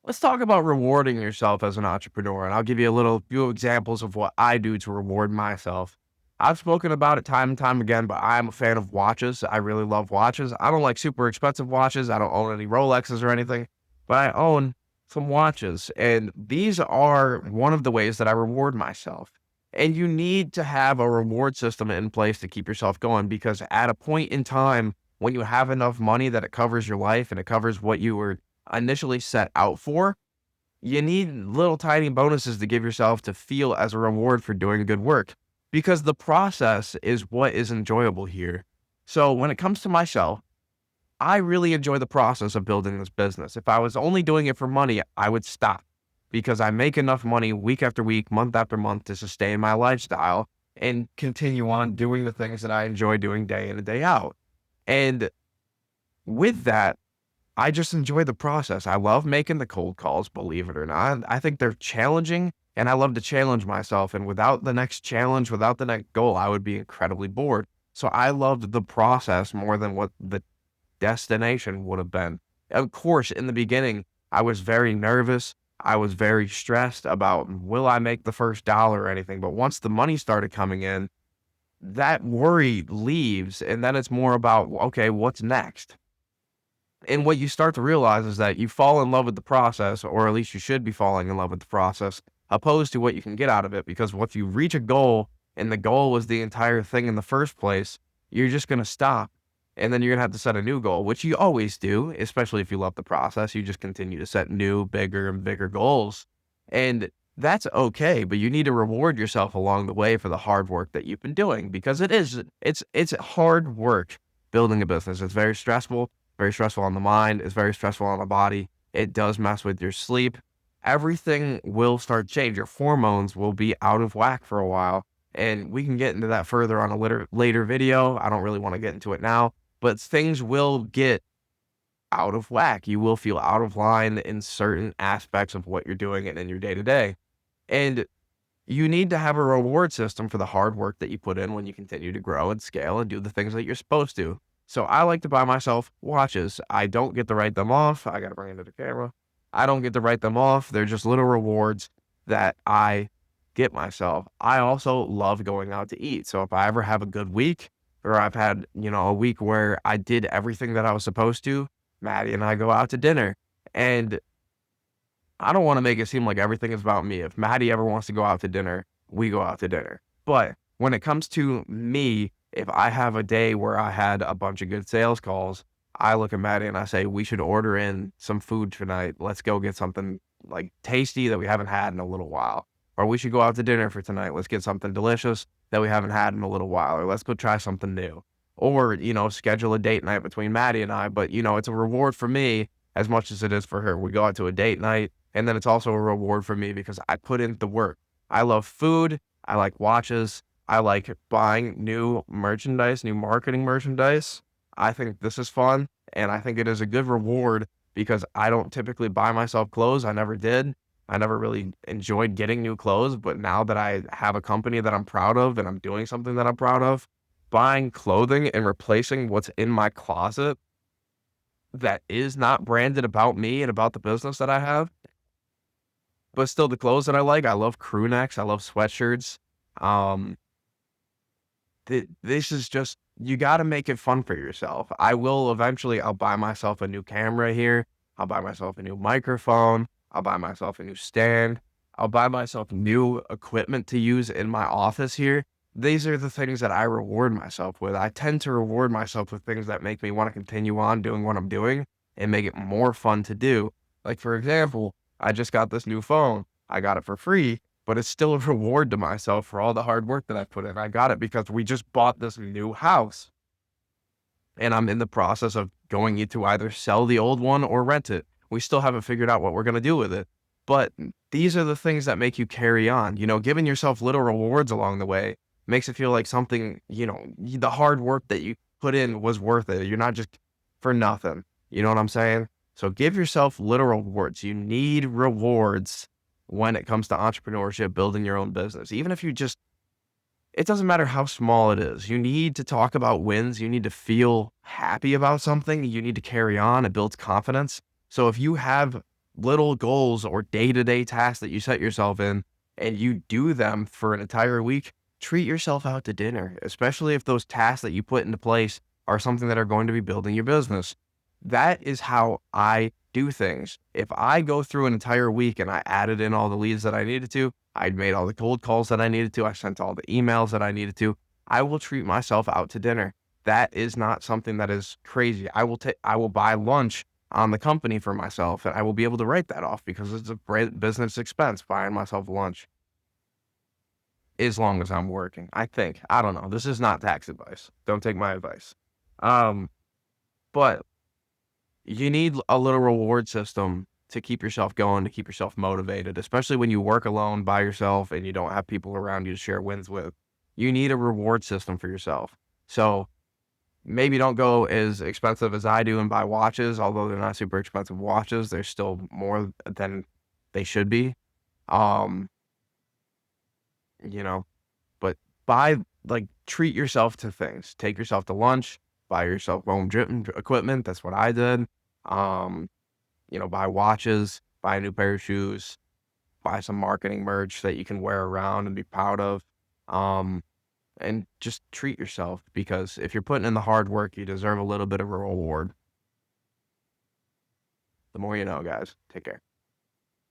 Let's talk about rewarding yourself as an entrepreneur, and I'll give you a little few examples of what I do to reward myself. I've spoken about it time and time again, but I'm a fan of watches. I really love watches. I don't like super expensive watches. I don't own any Rolexes or anything, but I own some watches, and these are one of the ways that I reward myself. And you need to have a reward system in place to keep yourself going because at a point in time when you have enough money that it covers your life and it covers what you were initially set out for, you need little tiny bonuses to give yourself to feel as a reward for doing good work because the process is what is enjoyable here. So when it comes to myself, I really enjoy the process of building this business. If I was only doing it for money, I would stop because I make enough money week after week, month after month to sustain my lifestyle and continue on doing the things that I enjoy doing day in and day out. And with that, I just enjoy the process. I love making the cold calls, believe it or not. I think they're challenging and I love to challenge myself. And without the next challenge, without the next goal, I would be incredibly bored. So I loved the process more than what the destination would have been. Of course, in the beginning, I was very nervous. I was very stressed about will I make the first dollar or anything. But once the money started coming in, that worry leaves. And then it's more about, okay, what's next? And what you start to realize is that you fall in love with the process, or at least you should be falling in love with the process, opposed to what you can get out of it. Because once you reach a goal and the goal was the entire thing in the first place, you're just going to stop. And then you're going to have to set a new goal, which you always do, especially if you love the process. You just continue to set new, bigger, and bigger goals. And that's okay, but you need to reward yourself along the way for the hard work that you've been doing because it's hard work building a business. It's very stressful on the mind. It's very stressful on the body. It does mess with your sleep. Everything will start to change. Your hormones will be out of whack for a while. And we can get into that further on a later video. I don't really want to get into it now, but things will get out of whack. You will feel out of line in certain aspects of what you're doing and in your day to day. And you need to have a reward system for the hard work that you put in when you continue to grow and scale and do the things that you're supposed to. So I like to buy myself watches. I don't get to write them off. I got to bring it to the camera. I don't get to write them off. They're just little rewards that I get myself. I also love going out to eat. So if I ever have a good week or I've had, a week where I did everything that I was supposed to, Maddie and I go out to dinner. And I don't want to make it seem like everything is about me. If Maddie ever wants to go out to dinner, we go out to dinner. But when it comes to me, if I have a day where I had a bunch of good sales calls, I look at Maddie and I say, we should order in some food tonight. Let's go get something like tasty that we haven't had in a little while. Or we should go out to dinner for tonight. Let's get something delicious that we haven't had in a little while. Or let's go try something new. Or, schedule a date night between Maddie and I. But, it's a reward for me as much as it is for her. We go out to a date night. And then it's also a reward for me because I put in the work. I love food. I like watches. I like buying new merchandise, new marketing merchandise. I think this is fun. And I think it is a good reward because I don't typically buy myself clothes. I never did. I never really enjoyed getting new clothes. But now that I have a company that I'm proud of and I'm doing something that I'm proud of, buying clothing and replacing what's in my closet that is not branded about me and about the business that I have, but still the clothes that I like. I love crew necks. I love sweatshirts. Um, this is just, you got to make it fun for yourself. I'll buy myself a new camera here. I'll buy myself a new microphone. I'll buy myself a new stand. I'll buy myself new equipment to use in my office here. These are the things that I reward myself with. I tend to reward myself with things that make me want to continue on doing what I'm doing and make it more fun to do. Like, for example, I just got this new phone. I got it for free, but it's still a reward to myself for all the hard work that I put in. I got it because we just bought this new house and I'm in the process of going to either sell the old one or rent it. We still haven't figured out what we're going to do with it, but these are the things that make you carry on. Giving yourself little rewards along the way makes it feel like something, the hard work that you put in was worth it. You're not just for nothing. You know what I'm saying? So give yourself little rewards. You need rewards when it comes to entrepreneurship, building your own business. Even if it doesn't matter how small it is. You need to talk about wins. You need to feel happy about something. You need to carry on. It builds confidence. So if you have little goals or day-to-day tasks that you set yourself in and you do them for an entire week, treat yourself out to dinner, especially if those tasks that you put into place are something that are going to be building your business. That is how I do things. If I go through an entire week and I added in all the leads that I needed to, I made all the cold calls that I needed to, I sent all the emails that I needed to, I will treat myself out to dinner. That is not something that is crazy. I will buy lunch on the company for myself, and I will be able to write that off because it's a great business expense buying myself lunch as long as I'm working. I think. I don't know. This is not tax advice. Don't take my advice. Um, but you need a little reward system to keep yourself going, to keep yourself motivated, especially when you work alone by yourself and you don't have people around you to share wins with. You need a reward system for yourself. So maybe don't go as expensive as I do and buy watches, although they're not super expensive watches. They're still more than they should be. Um, you know, but buy like treat yourself to things. Take yourself to lunch, buy yourself home gym equipment. That's what I did. Um, buy watches, buy a new pair of shoes, buy some marketing merch that you can wear around and be proud of. Um, and just treat yourself because if you're putting in the hard work, you deserve a little bit of a reward. The more you know, guys. Take care.